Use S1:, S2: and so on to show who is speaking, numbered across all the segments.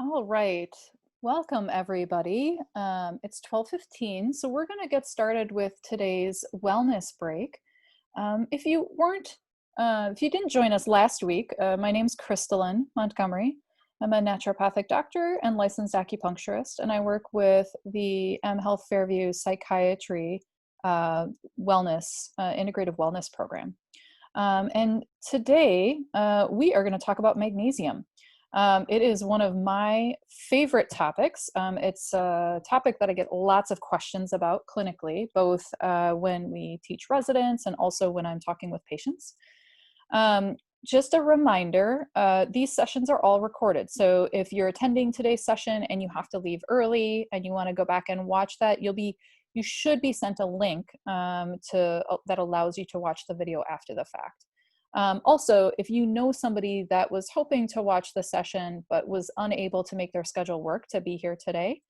S1: All right. Welcome, everybody. It's 12:15, so we're going to get started with today's wellness break. If you didn't join us last week, my name's Crystalline Montgomery. I'm a naturopathic doctor and licensed acupuncturist, and I work with the Health Fairview Psychiatry uh, Integrative Wellness Program. And today we are going to talk about magnesium. It is one of my favorite topics. It's a topic that I get lots of questions about clinically, both when we teach residents and also when I'm talking with patients. Um, just a reminder, these sessions are all recorded. So if you're attending today's session and you have to leave early and you want to go back and watch that, you should be sent a link that allows you to watch the video after the fact. Also, if you know somebody that was hoping to watch the session but was unable to make their schedule work to be here today,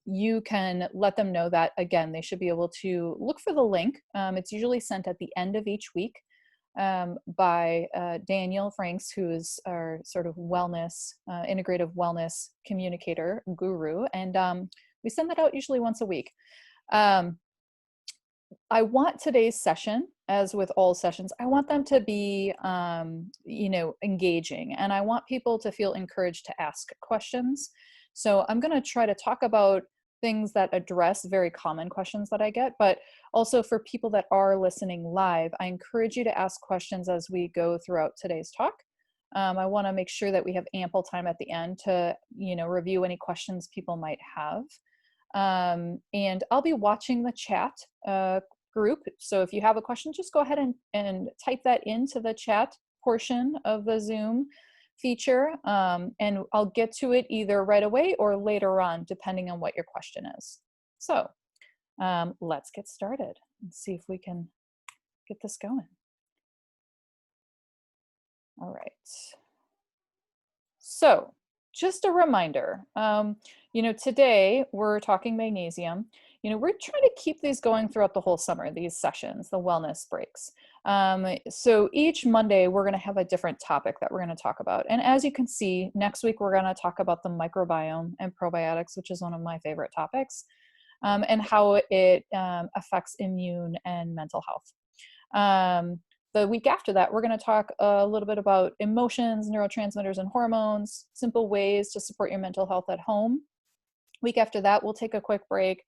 S1: you can let them know that, again, they should be able to look for the link. It's usually sent at the end of each week by Daniel Franks, who is our sort of integrative wellness communicator guru. And we send that out usually once a week. Um, I want today's session, as with all sessions, I want them to be, engaging, and I want people to feel encouraged to ask questions. So I'm going to try to talk about things that address very common questions that I get, but also for people that are listening live, I encourage you to ask questions as we go throughout today's talk. I want to make sure that we have ample time at the end to, review any questions people might have. And I'll be watching the chat group. So if you have a question, just go ahead and type that into the chat portion of the Zoom feature. And I'll get to it either right away or later on, depending on what your question is. So let's get started and see if we can get this going. All right. So just a reminder, today we're talking magnesium. We're trying to keep these going throughout the whole summer, these sessions, the wellness breaks. So each Monday, we're going to have a different topic that we're going to talk about. And as you can see, next week, we're going to talk about the microbiome and probiotics, which is one of my favorite topics, and how it affects immune and mental health. The week after that, we're going to talk a little bit about emotions, neurotransmitters, and hormones, simple ways to support your mental health at home. Week after that, we'll take a quick break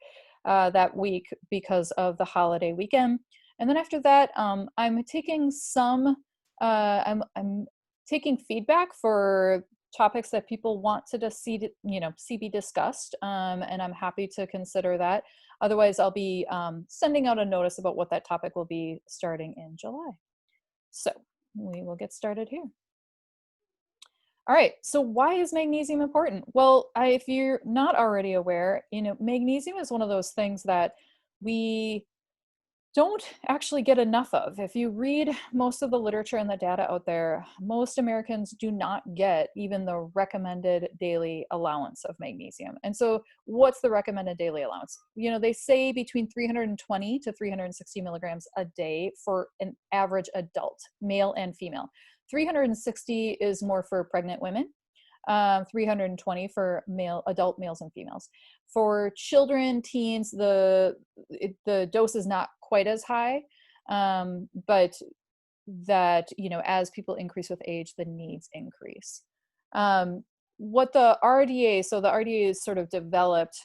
S1: that week because of the holiday weekend. And then after that, I'm taking I'm taking feedback for topics that people want to see be discussed, and I'm happy to consider that. Otherwise, I'll be sending out a notice about what that topic will be starting in July. So we will get started here. All right, so why is magnesium important? Well, if you're not already aware, magnesium is one of those things that we don't actually get enough of. If you read most of the literature and the data out there, most Americans do not get even the recommended daily allowance of magnesium. And so what's the recommended daily allowance? They say between 320 to 360 milligrams a day for an average adult, male and female. 360 is more for pregnant women. 320 for adult males and females. For children, teens, the dose is not quite as high, but that, as people increase with age, the needs increase. What the RDA, so the RDA is sort of developed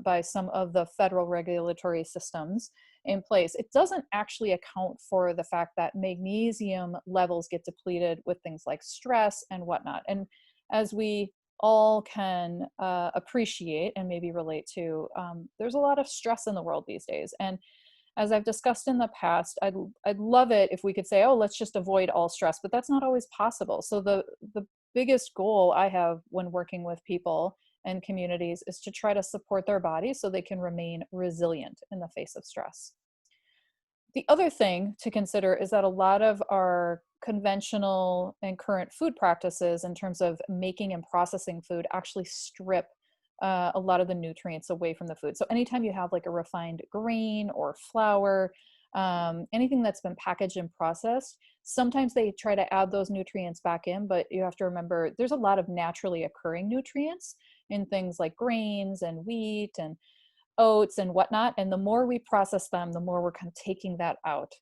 S1: by some of the federal regulatory systems in place. It doesn't actually account for the fact that magnesium levels get depleted with things like stress and whatnot. And as we all can appreciate and maybe relate to, there's a lot of stress in the world these days. And as I've discussed in the past, I'd love it if we could say, oh, let's just avoid all stress, but that's not always possible. So the biggest goal I have when working with people and communities is to try to support their bodies so they can remain resilient in the face of stress. The other thing to consider is that a lot of our conventional and current food practices in terms of making and processing food actually strip a lot of the nutrients away from the food. So anytime you have like a refined grain or flour, anything that's been packaged and processed. Sometimes they try to add those nutrients back in, but you have to remember there's a lot of naturally occurring nutrients in things like grains and wheat and oats and whatnot. And the more we process them, the more we're kind of taking that out.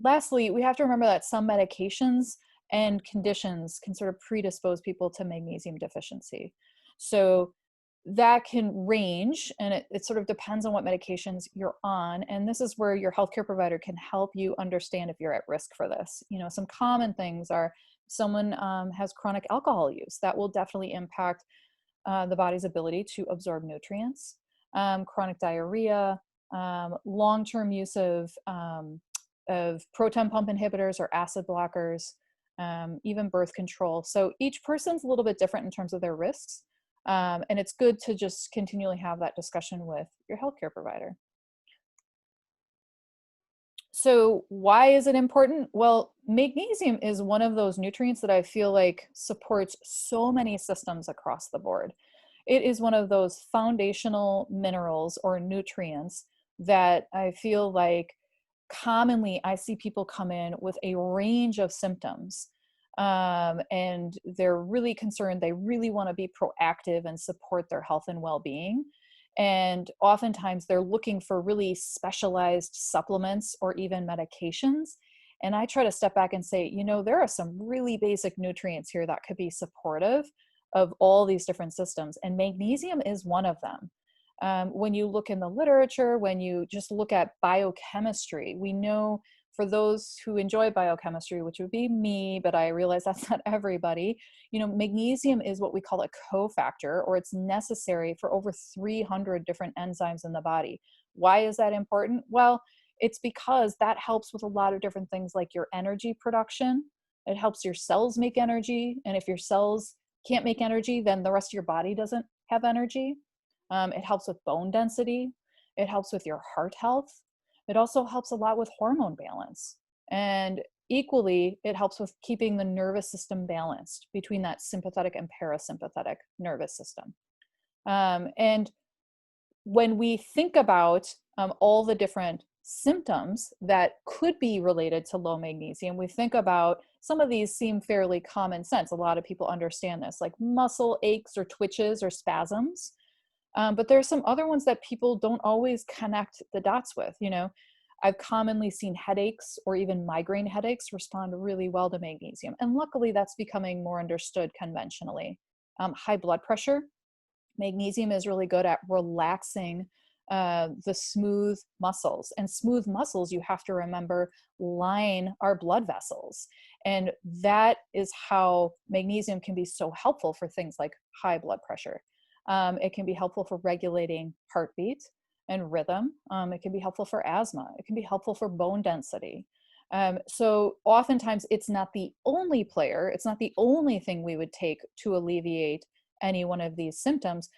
S1: Lastly, we have to remember that some medications and conditions can sort of predispose people to magnesium deficiency. So that can range, and it sort of depends on what medications you're on. And this is where your healthcare provider can help you understand if you're at risk for this. You know, some common things are someone has chronic alcohol use. That will definitely impact the body's ability to absorb nutrients. Chronic diarrhea, long-term use of proton pump inhibitors or acid blockers, even birth control. So each person's a little bit different in terms of their risks. And it's good to just continually have that discussion with your healthcare provider. So why is it important? Well, magnesium is one of those nutrients that I feel like supports so many systems across the board. It is one of those foundational minerals or nutrients that I feel like commonly I see people come in with a range of symptoms, and they're really concerned. They really want to be proactive and support their health and well-being. And oftentimes they're looking for really specialized supplements or even medications. And I try to step back and say, you know, there are some really basic nutrients here that could be supportive of all these different systems. And magnesium is one of them. When you look in the literature, when you just look at biochemistry, we know for those who enjoy biochemistry, which would be me, but I realize that's not everybody, you know, magnesium is what we call a cofactor, or it's necessary for over 300 different enzymes in the body. Why is that important? Well, it's because that helps with a lot of different things like your energy production. It helps your cells make energy. And if your cells can't make energy, then the rest of your body doesn't have energy. It helps with bone density. It helps with your heart health. It also helps a lot with hormone balance. And equally, it helps with keeping the nervous system balanced between that sympathetic and parasympathetic nervous system. And when we think about all the different symptoms that could be related to low magnesium, we think about some of these seem fairly common sense. A lot of people understand this, like muscle aches or twitches or spasms. But there's some other ones that people don't always connect the dots with. You know, I've commonly seen headaches or even migraine headaches respond really well to magnesium. And luckily that's becoming more understood conventionally. High blood pressure, magnesium is really good at relaxing the smooth muscles. And smooth muscles, you have to remember, line our blood vessels. And that is how magnesium can be so helpful for things like high blood pressure. It can be helpful for regulating heartbeat and rhythm. It can be helpful for asthma. It can be helpful for bone density. So oftentimes it's not the only player. It's not the only thing we would take to alleviate any one of these symptoms,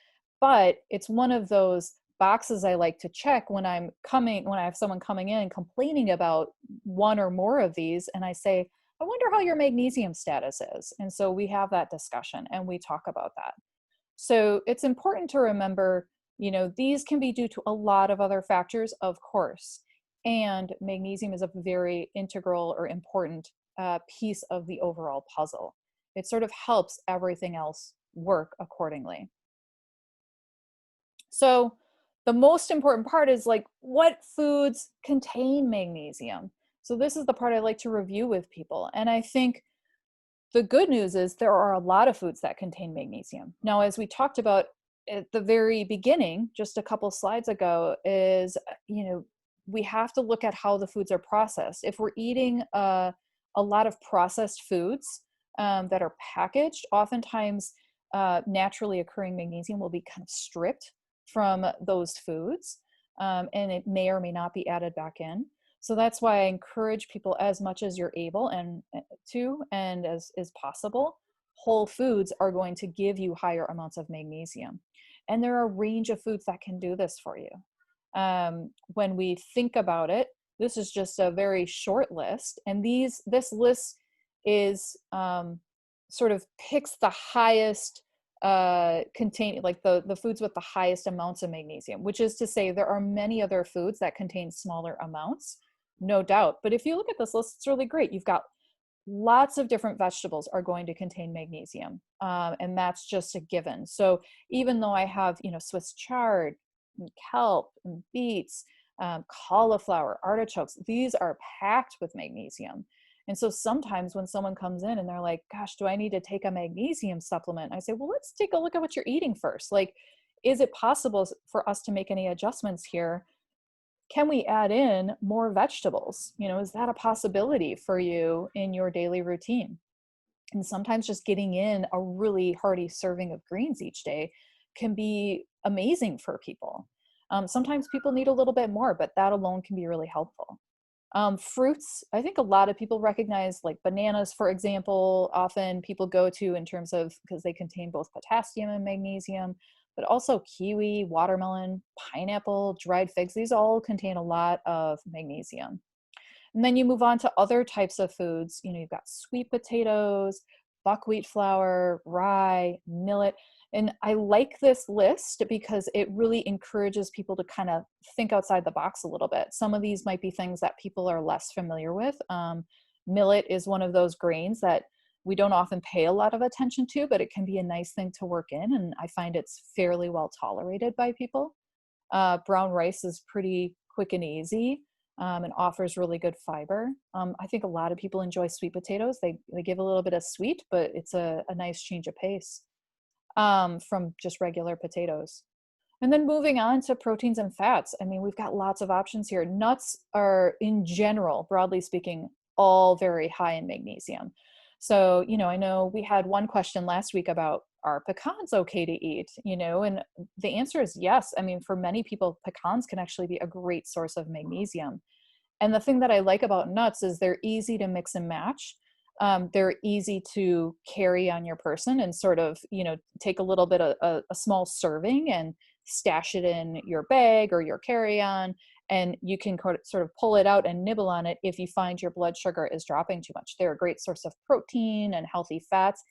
S1: but it's one of those boxes I like to check when I have someone coming in complaining about one or more of these. And I say, I wonder how your magnesium status is. And so we have that discussion and we talk about that. So it's important to remember, you know, these can be due to a lot of other factors, of course, and magnesium is a very integral or important piece of the overall puzzle. It sort of helps everything else work accordingly. So the most important part is like, what foods contain magnesium? So this is the part I like to review with people. And I think the good news is there are a lot of foods that contain magnesium. Now, as we talked about at the very beginning, just a couple slides ago, is, you know, we have to look at how the foods are processed. If we're eating a lot of processed foods that are packaged, oftentimes naturally occurring magnesium will be kind of stripped from those foods, and it may or may not be added back in. So that's why I encourage people, as much as you're able and as is possible, whole foods are going to give you higher amounts of magnesium. And there are a range of foods that can do this for you. When we think about it, this is just a very short list. And this list is sort of picks the highest contain like the foods with the highest amounts of magnesium, which is to say there are many other foods that contain smaller amounts, no doubt. But if you look at this list, it's really great. You've got lots of different vegetables are going to contain magnesium, and that's just a given. So even though I have, Swiss chard, and kelp, and beets, cauliflower, artichokes, these are packed with magnesium. And so sometimes when someone comes in and they're like, gosh, do I need to take a magnesium supplement? I say, well, let's take a look at what you're eating first. Like, is it possible for us to make any adjustments here? Can we add in more vegetables? Is that a possibility for you in your daily routine? And sometimes just getting in a really hearty serving of greens each day can be amazing for people. Sometimes people need a little bit more, but that alone can be really helpful. Fruits, I think a lot of people recognize, like bananas, for example, often people go to in terms of, because they contain both potassium and magnesium, but also kiwi, watermelon, pineapple, dried figs. These all contain a lot of magnesium. And then you move on to other types of foods. You've got sweet potatoes, buckwheat flour, rye, millet. And I like this list because it really encourages people to kind of think outside the box a little bit. Some of these might be things that people are less familiar with. Millet is one of those grains that we don't often pay a lot of attention to, but it can be a nice thing to work in. And I find it's fairly well tolerated by people. Brown rice is pretty quick and easy. And offers really good fiber. I think a lot of people enjoy sweet potatoes. They give a little bit of sweet, but it's a nice change of pace from just regular potatoes. And then moving on to proteins and fats. I mean, we've got lots of options here. Nuts are, in general, broadly speaking, all very high in magnesium. So, I know we had one question last week about, are pecans okay to eat? And the answer is yes. I mean, for many people, pecans can actually be a great source of magnesium. And the thing that I like about nuts is they're easy to mix and match. They're easy to carry on your person and sort of, take a little bit of a small serving and stash it in your bag or your carry-on. And you can sort of pull it out and nibble on it if you find your blood sugar is dropping too much. They're a great source of protein and healthy fats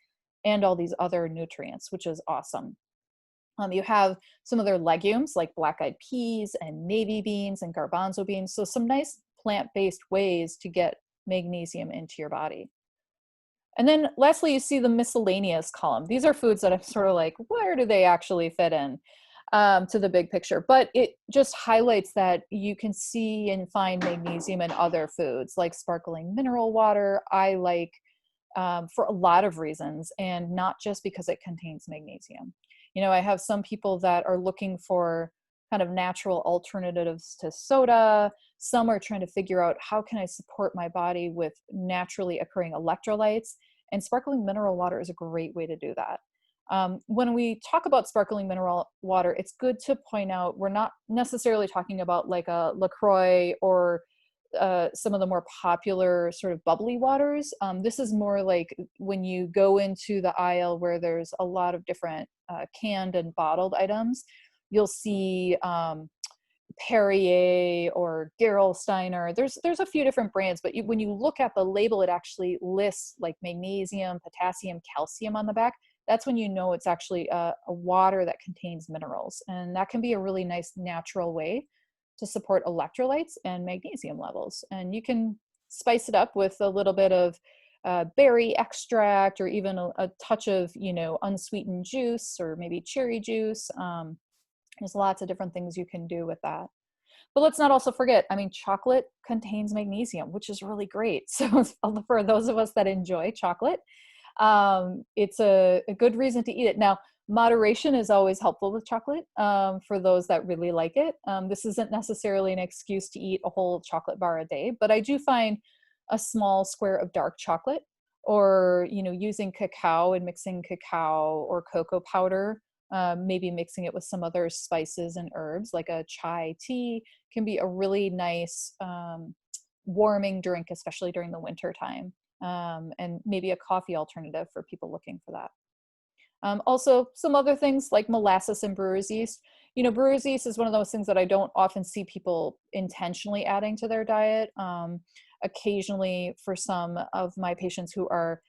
S1: and all these other nutrients, which is awesome. You have some other legumes like black-eyed peas and navy beans and garbanzo beans. So some nice plant-based ways to get magnesium into your body. And then lastly, you see the miscellaneous column. These are foods that I'm sort of like, where do they actually fit in to the big picture? But it just highlights that you can see and find magnesium in other foods like sparkling mineral water. I like for a lot of reasons, and not just because it contains magnesium. I have some people that are looking for kind of natural alternatives to soda. Some are trying to figure out, how can I support my body with naturally occurring electrolytes? And sparkling mineral water is a great way to do that. When we talk about sparkling mineral water, it's good to point out we're not necessarily talking about like a LaCroix or some of the more popular sort of bubbly waters. This is more like when you go into the aisle where there's a lot of different canned and bottled items, you'll see Perrier or Gerolsteiner. There's a few different brands, but when you look at the label, it actually lists like magnesium, potassium, calcium on the back. That's when you know it's actually a water that contains minerals. And that can be a really nice natural way to support electrolytes and magnesium levels. And you can spice it up with a little bit of berry extract or even a touch of, unsweetened juice or maybe cherry juice. There's lots of different things you can do with that. But let's not also forget, chocolate contains magnesium, which is really great. So for those of us that enjoy chocolate, it's a good reason to eat it. Now, moderation is always helpful with chocolate for those that really like it. This isn't necessarily an excuse to eat a whole chocolate bar a day, but I do find a small square of dark chocolate or, using cacao and mixing cacao or cocoa powder, maybe mixing it with some other spices and herbs like a chai tea can be a really nice warming drink, especially during the winter time. And maybe a coffee alternative for people looking for that. Also, some other things like molasses and brewer's yeast. Brewer's yeast is one of those things that I don't often see people intentionally adding to their diet. Occasionally, for some of my patients who are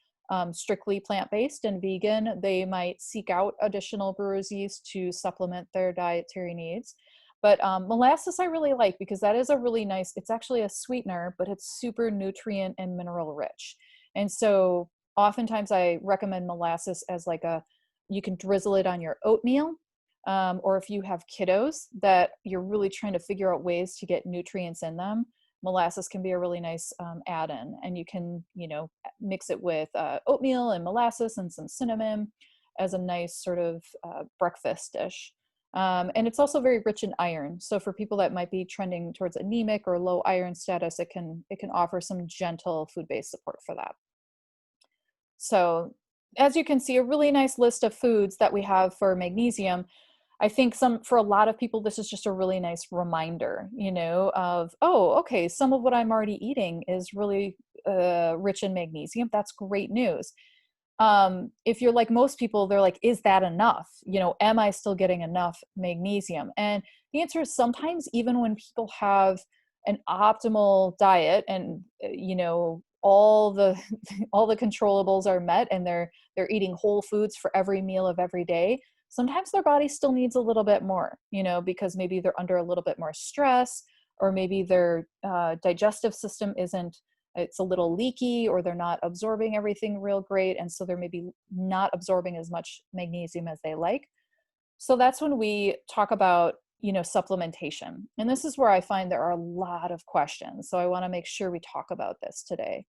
S1: strictly plant-based and vegan, they might seek out additional brewer's yeast to supplement their dietary needs. But molasses I really like because that is a really nice, it's actually a sweetener, but it's super nutrient and mineral rich. And so oftentimes I recommend molasses as like you can drizzle it on your oatmeal, or if you have kiddos that you're really trying to figure out ways to get nutrients in them, molasses can be a really nice add-in. And you can, mix it with oatmeal and molasses and some cinnamon as a nice sort of breakfast dish. And it's also very rich in iron. So for people that might be trending towards anemic or low iron status, it can offer some gentle food-based support for that. So as you can see, a really nice list of foods that we have for magnesium. I think for a lot of people, this is just a really nice reminder, of, oh, okay, some of what I'm already eating is really rich in magnesium. That's great news. If you're like most people, they're like, is that enough? Am I still getting enough magnesium? And the answer is sometimes even when people have an optimal diet and, all the all the controllables are met and they're eating whole foods for every meal of every day, sometimes their body still needs a little bit more, because maybe they're under a little bit more stress, or maybe their digestive system it's a little leaky, or they're not absorbing everything real great. And so they're maybe not absorbing as much magnesium as they like. So that's when we talk about, supplementation. And this is where I find there are a lot of questions. So I want to make sure we talk about this today.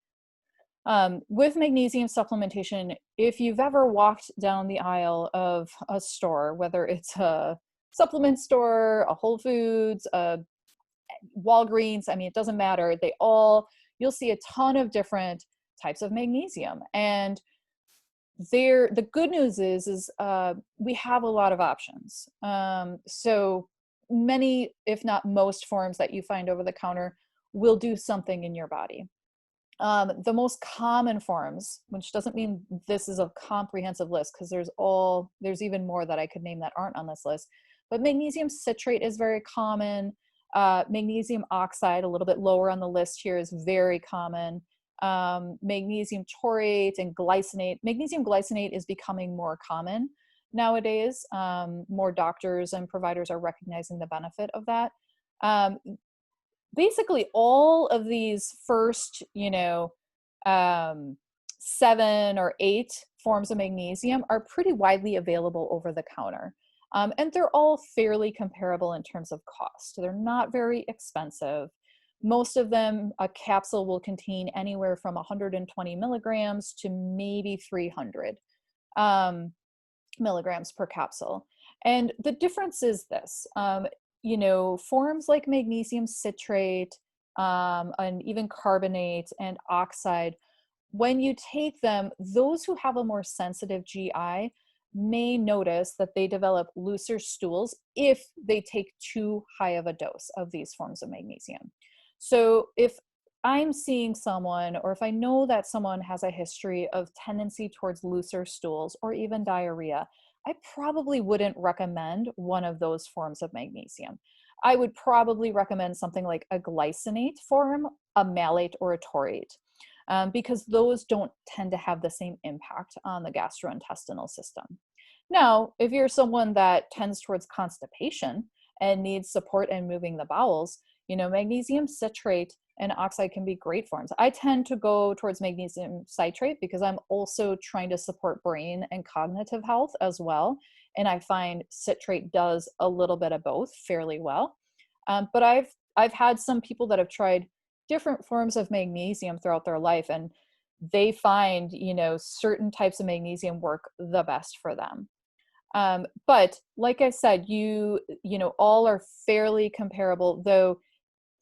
S1: With magnesium supplementation, if you've ever walked down the aisle of a store, whether it's a supplement store, a Whole Foods, a Walgreens, I mean, it doesn't matter. You'll see a ton of different types of magnesium. And the good news is we have a lot of options. So many, if not most forms that you find over the counter will do something in your body. The most common forms, which doesn't mean this is a comprehensive list, because there's even more that I could name that aren't on this list, but magnesium citrate is very common. Magnesium oxide, a little bit lower on the list here, is very common. Magnesium taurate and glycinate. Magnesium glycinate is becoming more common nowadays. More doctors and providers are recognizing the benefit of that. Basically, all of these first, 7 or 8 forms of magnesium are pretty widely available over the counter. And they're all fairly comparable in terms of cost. They're not very expensive. Most of them, a capsule will contain anywhere from 120 milligrams to maybe 300 milligrams per capsule. And the difference is this, forms like magnesium citrate, and even carbonate and oxide, when you take them, those who have a more sensitive GI may notice that they develop looser stools if they take too high of a dose of these forms of magnesium. So if I'm seeing someone, or if I know that someone has a history of tendency towards looser stools or even diarrhea, I probably wouldn't recommend one of those forms of magnesium. I would probably recommend something like a glycinate form, a malate, or a taurate, because those don't tend to have the same impact on the gastrointestinal system. Now, if you're someone that tends towards constipation and needs support in moving the bowels, magnesium citrate and oxide can be great forms. I tend to go towards magnesium citrate because I'm also trying to support brain and cognitive health as well. And I find citrate does a little bit of both fairly well. But I've had some people that have tried different forms of magnesium throughout their life, and they find, certain types of magnesium work the best for them. But like I said, all are fairly comparable, though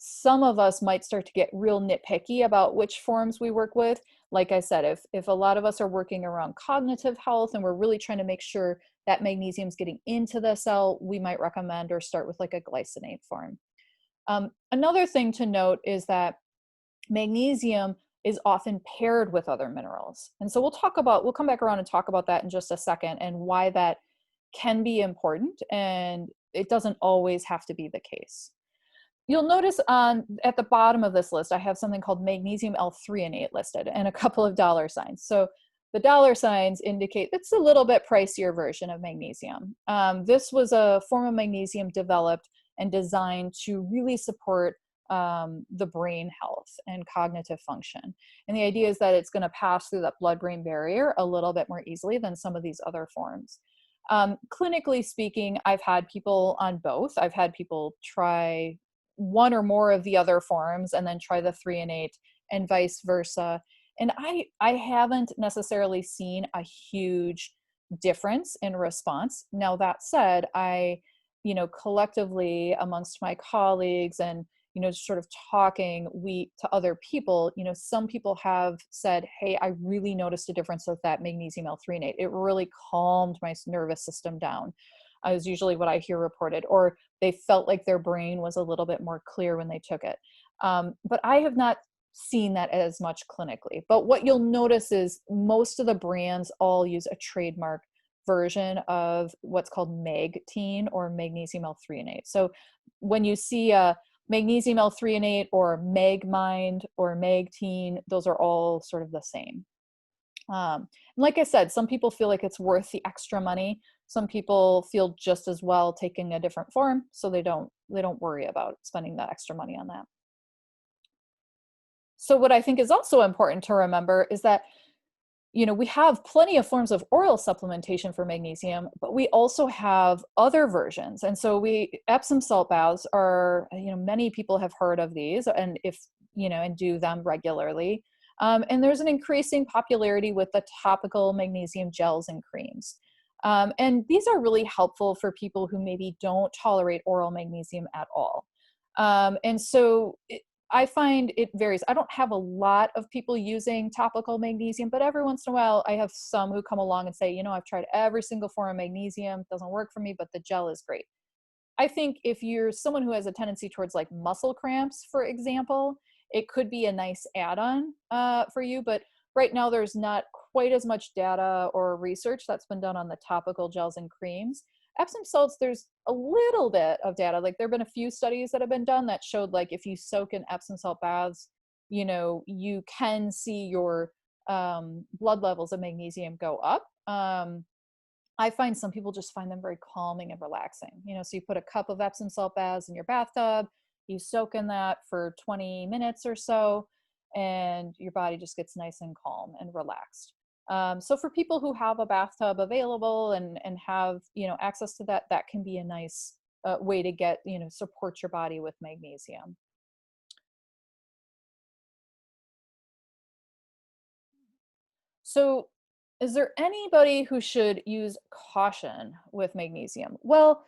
S1: some of us might start to get real nitpicky about which forms we work with. Like I said, if a lot of us are working around cognitive health and we're really trying to make sure that magnesium is getting into the cell, we might recommend or start with like a glycinate form. Another thing to note is that magnesium is often paired with other minerals. And so we'll come back around and talk about that in just a second, and why that can be important, and it doesn't always have to be the case. You'll notice at the bottom of this list, I have something called magnesium L-threonate listed and a couple of dollar signs. So The dollar signs indicate it's a little bit pricier version of magnesium. This was a form of magnesium developed and designed to really support the brain health and cognitive function. And the idea is that it's going to pass through that blood-brain barrier a little bit more easily than some of these other forms. Clinically speaking, I've had people on both. I've had people try one or more of the other forms and then try the 3 and 8 and vice versa. And I haven't necessarily seen a huge difference in response. Now that said, collectively amongst my colleagues and, sort of talking to other people, some people have said, hey, I really noticed a difference with that magnesium L-threonate. It really calmed my nervous system down. Is usually what I hear reported, or they felt like their brain was a little bit more clear when they took it. But I have not seen that as much clinically. But what you'll notice is most of the brands all use a trademark version of what's called Mag-Teen or magnesium L-threonate. So when you see a magnesium L-threonate or Mag-Mind or Mag-Teen, those are all sort of the same. Like I said, some people feel like it's worth the extra money. Some people feel just as well taking a different form, so they don't worry about spending that extra money on that. So what I think is also important to remember is that, we have plenty of forms of oral supplementation for magnesium, but we also have other versions. And so Epsom salt baths are, many people have heard of these and and do them regularly. And there's an increasing popularity with the topical magnesium gels and creams. And these are really helpful for people who maybe don't tolerate oral magnesium at all. And so I find it varies. I don't have a lot of people using topical magnesium, but every once in a while I have some who come along and say, I've tried every single form of magnesium, it doesn't work for me, but the gel is great. I think if you're someone who has a tendency towards like muscle cramps, for example, it could be a nice add-on for you, but right now there's not quite as much data or research that's been done on the topical gels and creams. Epsom salts, there's a little bit of data. Like there have been a few studies that have been done that showed like if you soak in Epsom salt baths, you can see your blood levels of magnesium go up. I find some people just find them very calming and relaxing. So you put a cup of Epsom salt baths in your bathtub, you soak in that for 20 minutes or so, and your body just gets nice and calm and relaxed. So for people who have a bathtub available and have, access to that, that can be a nice way to get, support your body with magnesium. So is there anybody who should use caution with magnesium? Well,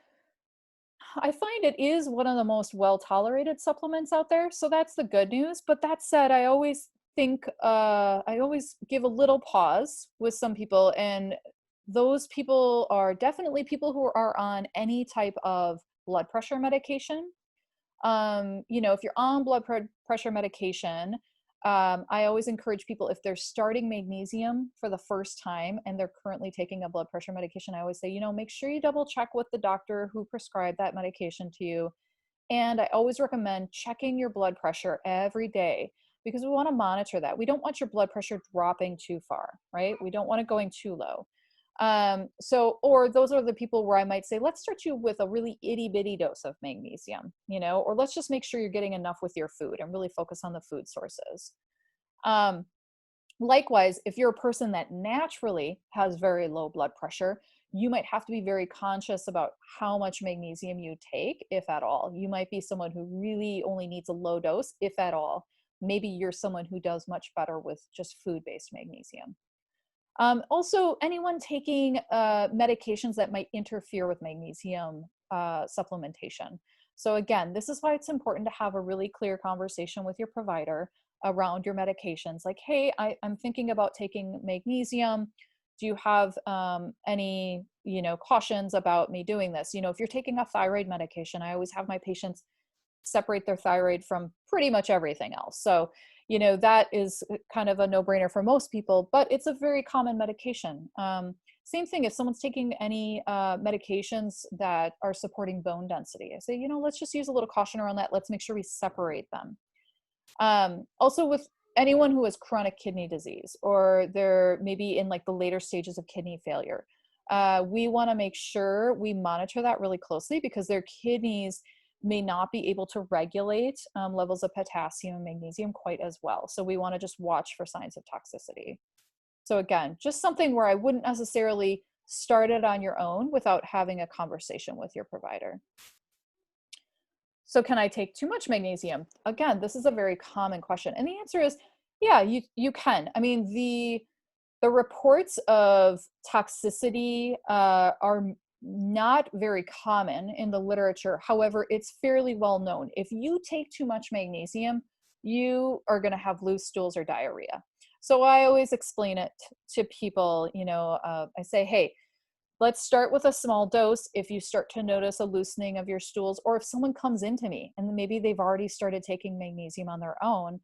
S1: I find it is one of the most well-tolerated supplements out there, so that's the good news. But that said, I always think I always give a little pause with some people, and those people are definitely people who are on any type of blood pressure medication. If you're on pressure medication, I always encourage people if they're starting magnesium for the first time and they're currently taking a blood pressure medication, I always say, make sure you double check with the doctor who prescribed that medication to you. And I always recommend checking your blood pressure every day because we want to monitor that. We don't want your blood pressure dropping too far, right? We don't want it going too low. Or those are the people where I might say, let's start you with a really itty bitty dose of magnesium, or let's just make sure you're getting enough with your food and really focus on the food sources. Likewise, if you're a person that naturally has very low blood pressure, you might have to be very conscious about how much magnesium you take, if at all. You might be someone who really only needs a low dose, if at all. Maybe you're someone who does much better with just food-based magnesium. Also, anyone taking medications that might interfere with magnesium supplementation. So again, this is why it's important to have a really clear conversation with your provider around your medications. Like, hey, I'm thinking about taking magnesium. Do you have any, cautions about me doing this? If you're taking a thyroid medication, I always have my patients separate their thyroid from pretty much everything else. So that is kind of a no-brainer for most people, but it's a very common medication. Same thing if someone's taking any medications that are supporting bone density. I say, let's just use a little caution around that. Let's make sure we separate them. Also with anyone who has chronic kidney disease, or they're maybe in like the later stages of kidney failure. We want to make sure we monitor that really closely because their kidneys may not be able to regulate levels of potassium and magnesium quite as well. So we want to just watch for signs of toxicity. So again, just something where I wouldn't necessarily start it on your own without having a conversation with your provider. So can I take too much magnesium? Again, this is a very common question. And the answer is, yeah, you can. I mean, the reports of toxicity are not very common in the literature. However, it's fairly well known. If you take too much magnesium, you are going to have loose stools or diarrhea. So I always explain it to people, I say, hey, let's start with a small dose. If you start to notice a loosening of your stools, or if someone comes into me and maybe they've already started taking magnesium on their own,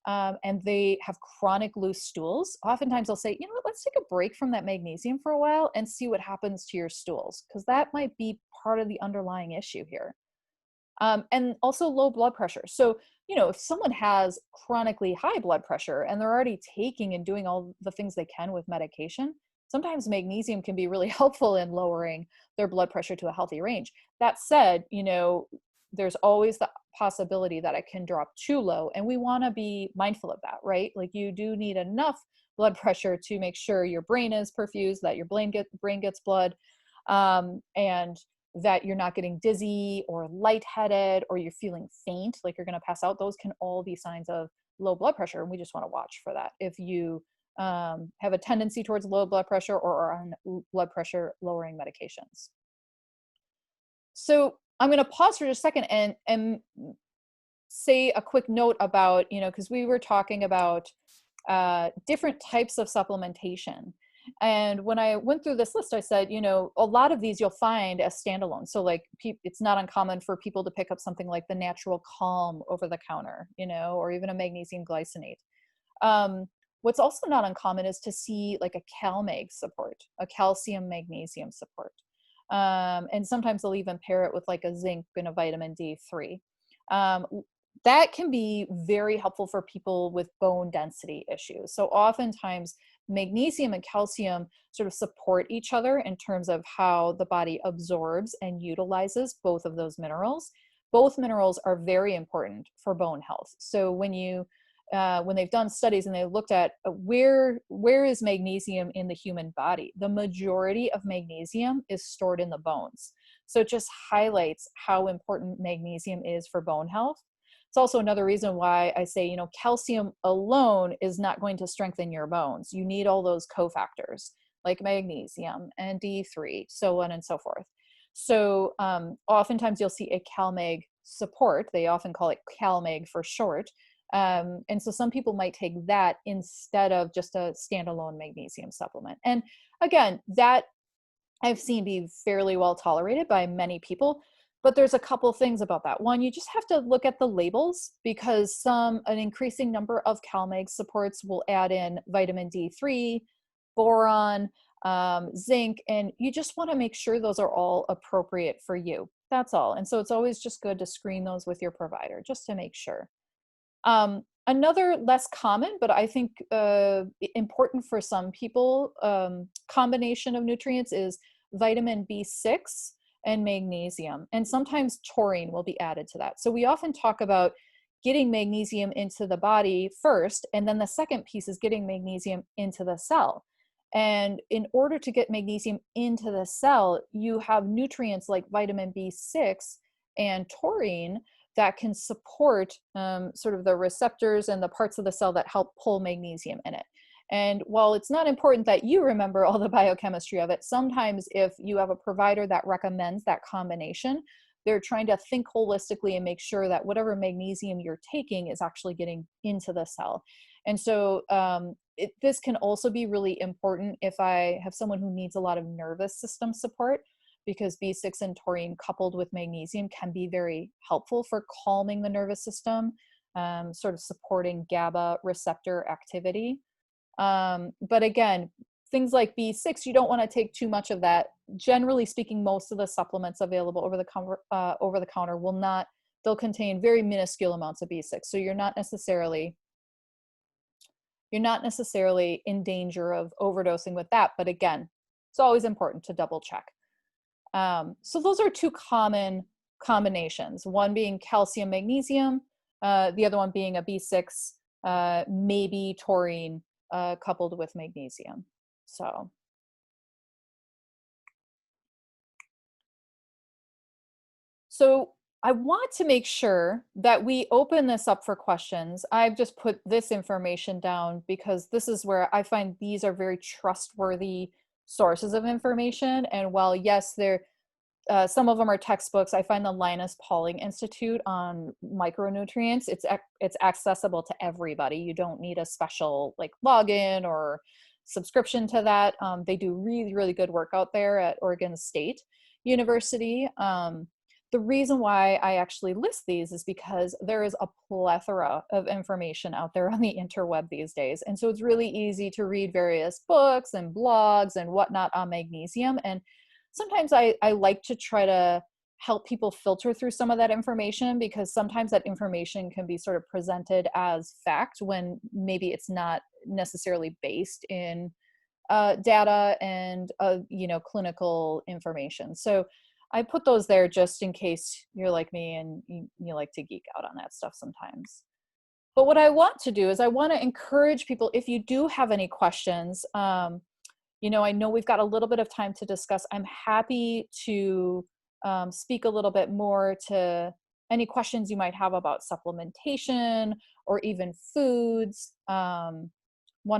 S1: and they have chronic loose stools, oftentimes I'll say, you know what, let's take a break from that magnesium for a while and see what happens to your stools, because that might be part of the underlying issue here. And also low blood pressure. So, if someone has chronically high blood pressure and they're already taking and doing all the things they can with medication, sometimes magnesium can be really helpful in lowering their blood pressure to a healthy range. That said, there's always the possibility that it can drop too low, and we want to be mindful of that, right? Like, you do need enough blood pressure to make sure your brain is perfused, that your brain gets blood, and that you're not getting dizzy or lightheaded or you're feeling faint, like you're going to pass out. Those can all be signs of low blood pressure, and we just want to watch for that. If you have a tendency towards low blood pressure or are on blood pressure lowering medications. So I'm going to pause for just a second and say a quick note about, because we were talking about different types of supplementation. And when I went through this list, I said, a lot of these you'll find as standalone. So like, it's not uncommon for people to pick up something like the Natural Calm over the counter, or even a magnesium glycinate. What's also not uncommon is to see like a CalMag support, a calcium magnesium support. And sometimes they'll even pair it with like a zinc and a vitamin D3. That can be very helpful for people with bone density issues. So oftentimes magnesium and calcium sort of support each other in terms of how the body absorbs and utilizes both of those minerals. Both minerals are very important for bone health. So when they've done studies and they looked at where is magnesium in the human body, the majority of magnesium is stored in the bones. So it just highlights how important magnesium is for bone health. It's also another reason why I say, calcium alone is not going to strengthen your bones. You need all those cofactors like magnesium and D3, so on and so forth. So oftentimes you'll see a CalMag support. They often call it CalMag for short. And so some people might take that instead of just a standalone magnesium supplement. And again, that I've seen be fairly well tolerated by many people. But there's a couple things about that. One, you just have to look at the labels, because an increasing number of CalMag supports will add in vitamin D3, boron, zinc, and you just want to make sure those are all appropriate for you. That's all. And so it's always just good to screen those with your provider just to make sure. Another less common, but I think important for some people, combination of nutrients is vitamin B6 and magnesium, and sometimes taurine will be added to that. So we often talk about getting magnesium into the body first, and then the second piece is getting magnesium into the cell. And in order to get magnesium into the cell, you have nutrients like vitamin B6 and taurine that can support sort of the receptors and the parts of the cell that help pull magnesium in it. And while it's not important that you remember all the biochemistry of it, sometimes if you have a provider that recommends that combination, they're trying to think holistically and make sure that whatever magnesium you're taking is actually getting into the cell. And so this can also be really important if I have someone who needs a lot of nervous system support, because B6 and taurine coupled with magnesium can be very helpful for calming the nervous system, sort of supporting GABA receptor activity. But again, things like B6, you don't want to take too much of that. Generally speaking, most of the supplements available over the counter they'll contain very minuscule amounts of B6. So you're not necessarily you're not necessarily in danger of overdosing with that. But again, it's always important to double check. So those are two common combinations, one being calcium magnesium, the other one being a B6, maybe taurine coupled with magnesium. So I want to make sure that we open this up for questions. I've just put this information down because this is where I find these are very trustworthy sources of information. And while yes, they're some of them are textbooks. I find the Linus Pauling Institute on micronutrients. It's accessible to everybody. You don't need a special like login or subscription to that. They do really, really good work out there at Oregon State University. The reason why I actually list these is because there is a plethora of information out there on the interweb these days. And so it's really easy to read various books and blogs and whatnot on magnesium. And sometimes I like to try to help people filter through some of that information, because sometimes that information can be sort of presented as fact when maybe it's not necessarily based in data and clinical information. So I put those there just in case you're like me and you like to geek out on that stuff sometimes. But what I want to do is I want to encourage people, if you do have any questions, I know we've got a little bit of time to discuss. I'm happy to speak a little bit more to any questions you might have about supplementation or even foods. Want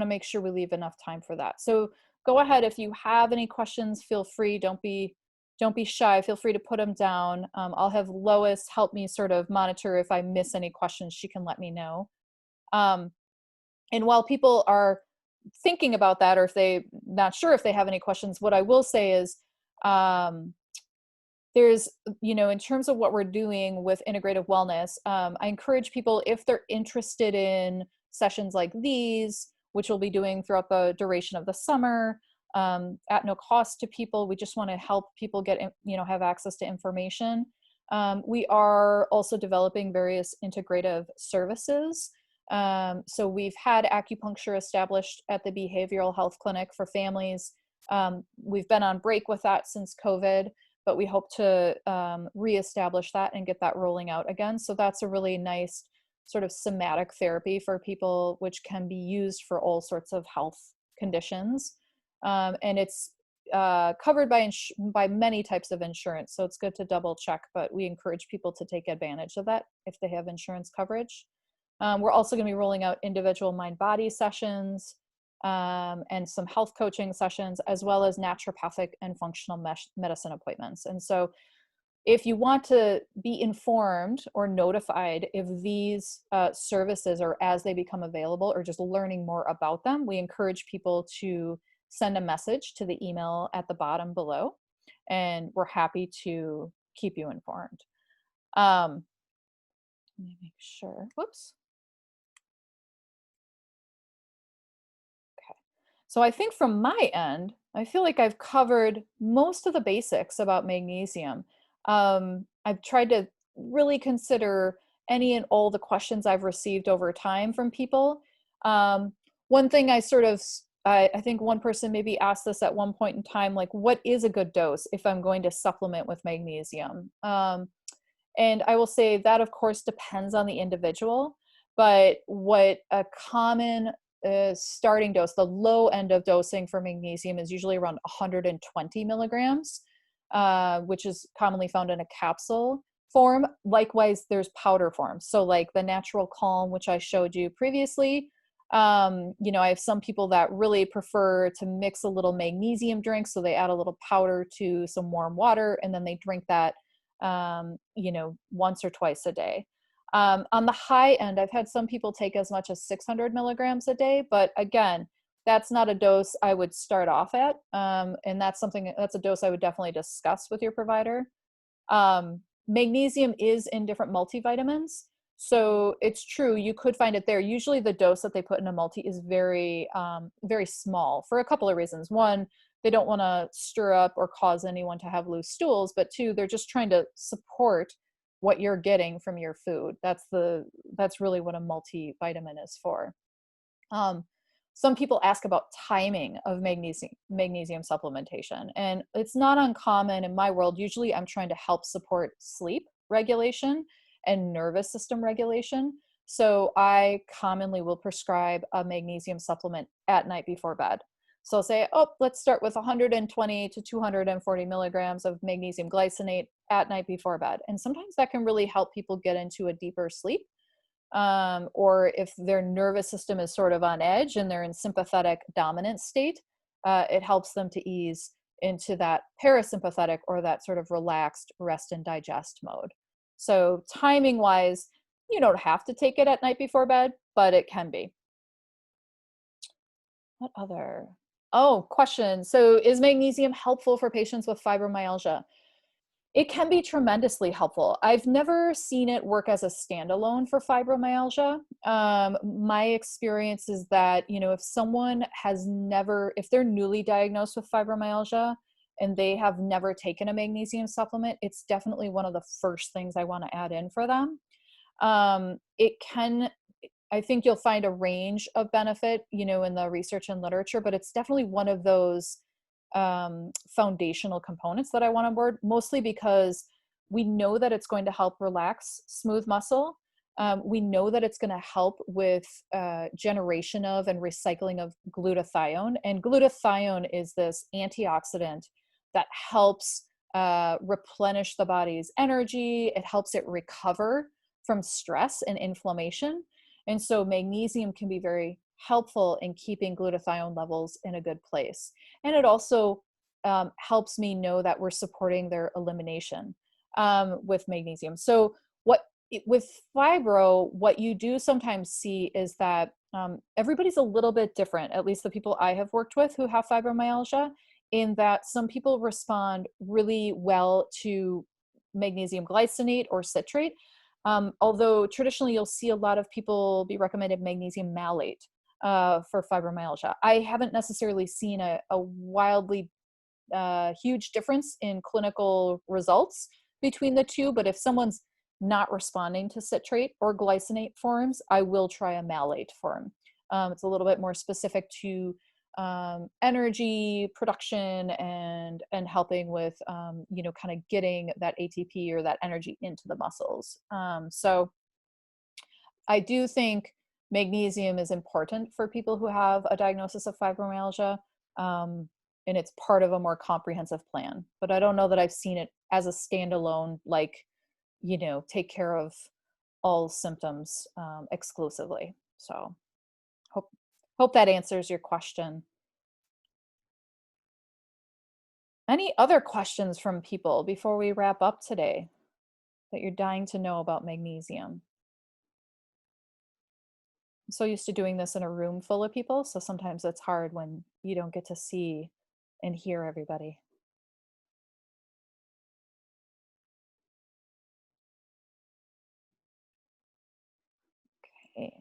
S1: to make sure we leave enough time for that. So go ahead. If you have any questions, feel free. Don't be shy. Feel free to put them down. I'll have Lois help me sort of monitor if I miss any questions. She can let me know. And while people are thinking about that, or if they not sure if they have any questions, what I will say is there's, in terms of what we're doing with integrative wellness, I encourage people, if they're interested in sessions like these, which we'll be doing throughout the duration of the summer, at no cost to people. We just want to help people get, have access to information. We are also developing various integrative services. So we've had acupuncture established at the behavioral health clinic for families. We've been on break with that since COVID, but we hope to reestablish that and get that rolling out again. So that's a really nice sort of somatic therapy for people, which can be used for all sorts of health conditions. And it's covered by many types of insurance. So it's good to double check, but we encourage people to take advantage of that if they have insurance coverage. We're also going to be rolling out individual mind-body sessions and some health coaching sessions, as well as naturopathic and functional medicine appointments. And so if you want to be informed or notified if these services, or as they become available, or just learning more about them, we encourage people to send a message to the email at the bottom below, and we're happy to keep you informed. Let me make sure. Whoops. Okay. So I think from my end, I feel like I've covered most of the basics about magnesium. I've tried to really consider any and all the questions I've received over time from people. One thing I think one person maybe asked this at one point in time, like, what is a good dose if I'm going to supplement with magnesium? And I will say that, of course, depends on the individual, but what a common starting dose, the low end of dosing for magnesium, is usually around 120 milligrams, which is commonly found in a capsule form. Likewise, there's powder form. So like the Natural Calm, which I showed you previously, I have some people that really prefer to mix a little magnesium drink. So they add a little powder to some warm water, and then they drink that, once or twice a day. On the high end, I've had some people take as much as 600 milligrams a day, but again, that's not a dose I would start off at. And that's a dose I would definitely discuss with your provider. Magnesium is in different multivitamins. So it's true, you could find it there. Usually the dose that they put in a multi is very, very small for a couple of reasons. One, they don't want to stir up or cause anyone to have loose stools, but two, they're just trying to support what you're getting from your food. That's really what a multivitamin is for. some people ask about timing of magnesium supplementation, and it's not uncommon in my world. Usually I'm trying to help support sleep regulation and nervous system regulation. So I commonly will prescribe a magnesium supplement at night before bed. So I'll say, oh, let's start with 120 to 240 milligrams of magnesium glycinate at night before bed. And sometimes that can really help people get into a deeper sleep. Or if their nervous system is sort of on edge and they're in sympathetic dominant state, it helps them to ease into that parasympathetic or that sort of relaxed rest and digest mode. So timing wise, you don't have to take it at night before bed, but it can be. What other? Oh, question. So is magnesium helpful for patients with fibromyalgia? It can be tremendously helpful. I've never seen it work as a standalone for fibromyalgia. My experience is that, you know, if someone has never, if they're newly diagnosed with fibromyalgia and they have never taken a magnesium supplement, it's definitely one of the first things I want to add in for them. It can, I think you'll find a range of benefit, you know, in the research and literature, but it's definitely one of those foundational components that I want on board, mostly because we know that it's going to help relax smooth muscle. We know that it's going to help with generation of and recycling of glutathione. And glutathione is this antioxidant that helps replenish the body's energy. It helps it recover from stress and inflammation. And so magnesium can be very helpful in keeping glutathione levels in a good place. And it also helps me know that we're supporting their elimination with magnesium. So with fibro, what you do sometimes see is that everybody's a little bit different, at least the people I have worked with who have fibromyalgia, in that some people respond really well to magnesium glycinate or citrate. Although traditionally you'll see a lot of people be recommended magnesium malate for fibromyalgia. I haven't necessarily seen a wildly huge difference in clinical results between the two, but if someone's not responding to citrate or glycinate forms, I will try a malate form. It's a little bit more specific to energy production and helping with you know, kind of getting that ATP or that energy into the muscles. So I do think magnesium is important for people who have a diagnosis of fibromyalgia, and it's part of a more comprehensive plan. But I don't know that I've seen it as a standalone, like, you know, take care of all symptoms exclusively. So hope that answers your question. Any other questions from people before we wrap up today that you're dying to know about magnesium? I'm so used to doing this in a room full of people, so sometimes it's hard when you don't get to see and hear everybody. Okay.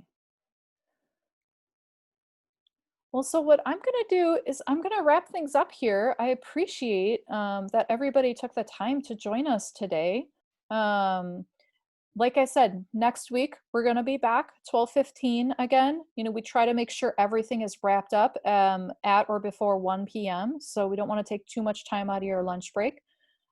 S1: Well, so what I'm going to do is I'm going to wrap things up here. I appreciate that everybody took the time to join us today. Um, like I said, next week we're going to be back 12:15 again. You know, we try to make sure everything is wrapped up at or before 1 p.m. So we don't want to take too much time out of your lunch break.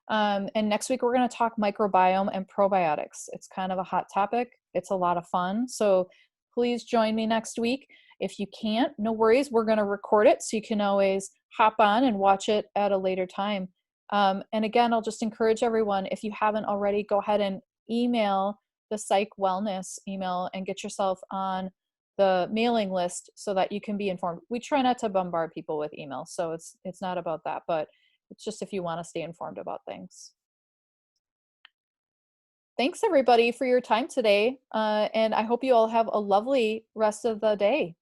S1: And next week we're going to talk microbiome and probiotics. It's kind of a hot topic. It's a lot of fun. So please join me next week. If you can't, no worries. We're going to record it so you can always hop on and watch it at a later time. And again, I'll just encourage everyone, if you haven't already, go ahead and email the Psych Wellness email and get yourself on the mailing list so that you can be informed. We try not to bombard people with emails, so it's not about that, but it's just if you want to stay informed about things. Thanks everybody for your time today. And I hope you all have a lovely rest of the day.